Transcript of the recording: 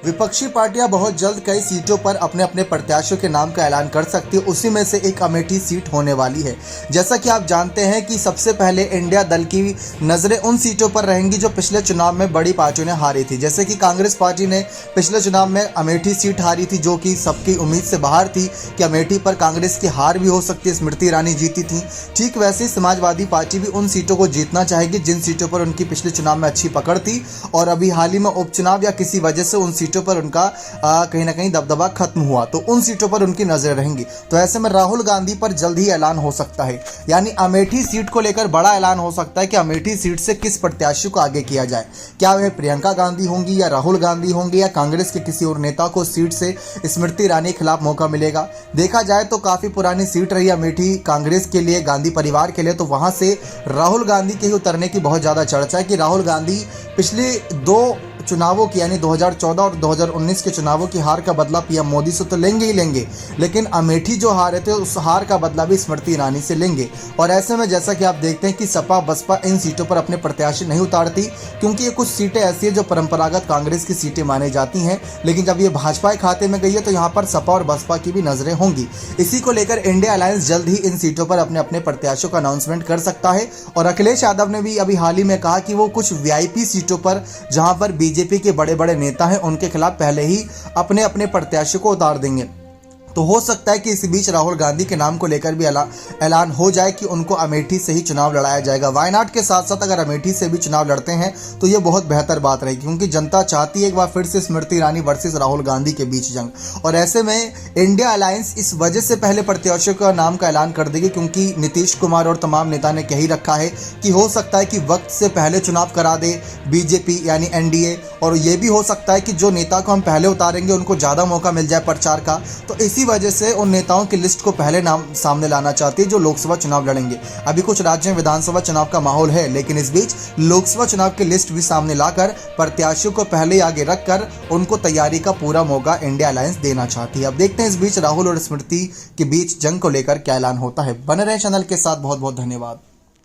विपक्षी पार्टियां बहुत जल्द कई सीटों पर अपने अपने प्रत्याशियों के नाम का ऐलान कर सकती है। उसी में से एक अमेठी सीट होने वाली है। जैसा कि आप जानते हैं कि सबसे पहले इंडिया दल की नज़रें उन सीटों पर रहेंगी जो पिछले चुनाव में बड़ी पार्टियों ने हारी थी। जैसे कि कांग्रेस पार्टी ने पिछले चुनाव में अमेठी सीट हारी थी, जो कि सबकी उम्मीद से बाहर थी कि अमेठी पर कांग्रेस की हार भी हो सकती है। स्मृति ईरानी जीती थी। ठीक वैसे ही समाजवादी पार्टी भी उन सीटों को जीतना चाहेगी जिन सीटों पर उनकी पिछले चुनाव में अच्छी पकड़ थी और अभी हाल ही में उपचुनाव या किसी वजह से उन सीटों पर उनका कहीं ना कहीं दबदबा खत्म हुआ, तो उन सीटों पर उनकी नजरें रहेंगी। तो ऐसे में राहुल गांधी पर जल्द ही ऐलान हो सकता है, यानी अमेठी सीट को लेकर बड़ा ऐलान हो सकता है कि अमेठी सीट से किस प्रत्याशी को आगे किया जाए। क्या वह प्रियंका गांधी होंगी या राहुल गांधी होंगे या कांग्रेस के किसी और नेता को सीट से स्मृति ईरानी के खिलाफ मौका मिलेगा। देखा जाए तो काफी पुरानी सीट रही अमेठी कांग्रेस के लिए, गांधी परिवार के लिए, तो वहां से राहुल गांधी के ही उतरने की बहुत ज्यादा चर्चा है कि राहुल गांधी पिछले दो चुनावों की यानी 2014 और 2019 के चुनावों की हार का बदला पीएम मोदी से तो लेंगे ही लेंगे, लेकिन अमेठी जो हारे थे उस हार का बदला भी स्मृति ईरानी से लेंगे। और ऐसे में जैसा कि आप देखते हैं कि सपा बसपा इन सीटों पर अपने प्रत्याशी नहीं उतारती, क्योंकि ये कुछ सीटें ऐसी है जो परंपरागत कांग्रेस की सीटें मानी जाती हैं, लेकिन जब ये भाजपा के खाते में गई है तो यहाँ पर सपा और बसपा की भी नजरें होंगी। इसी को लेकर इंडिया अलायंस जल्द ही इन सीटों पर अपने अपने प्रत्याशियों का अनाउंसमेंट कर सकता है। और अखिलेश यादव ने भी अभी हाल ही में कहा कि वो कुछ वीआईपी सीटों पर जहां पर बीजेपी के बड़े बड़े नेता हैं उनके खिलाफ पहले ही अपने अपने प्रत्याशी को उतार देंगे। तो हो सकता है कि इस बीच राहुल गांधी के नाम को लेकर भी ऐलान हो जाए कि उनको अमेठी से ही चुनाव लड़ाया जाएगा। वायनाड के साथ साथ अगर अमेठी से भी चुनाव लड़ते हैं तो ये बहुत बेहतर बात रहेगी, क्योंकि जनता चाहती है एक बार फिर से स्मृति ईरानी वर्सेस राहुल गांधी के बीच जंग। और ऐसे में इंडिया अलायंस इस वजह से पहले प्रत्याशियों का नाम का ऐलान कर देगी क्योंकि नीतीश कुमार और तमाम नेता ने कह ही रखा है कि हो सकता है कि वक्त से पहले चुनाव करा दे बीजेपी यानी एनडीए, और ये भी हो सकता है कि जो नेता को हम पहले उतारेंगे उनको ज़्यादा मौका मिल जाए प्रचार का। तो इसी वजह से उन नेताओं की लिस्ट को पहले नाम सामने लाना चाहती है जो लोकसभा चुनाव लड़ेंगे। अभी कुछ राज्यों में विधानसभा चुनाव का माहौल है, लेकिन इस बीच लोकसभा चुनाव की लिस्ट भी सामने लाकर प्रत्याशियों को पहले आगे रखकर उनको तैयारी का पूरा मौका इंडिया अलायंस देना चाहती है। अब देखते हैं इस बीच राहुल और स्मृति के बीच जंग को लेकर क्या ऐलान होता है। बने रहे चैनल के साथ। बहुत बहुत धन्यवाद।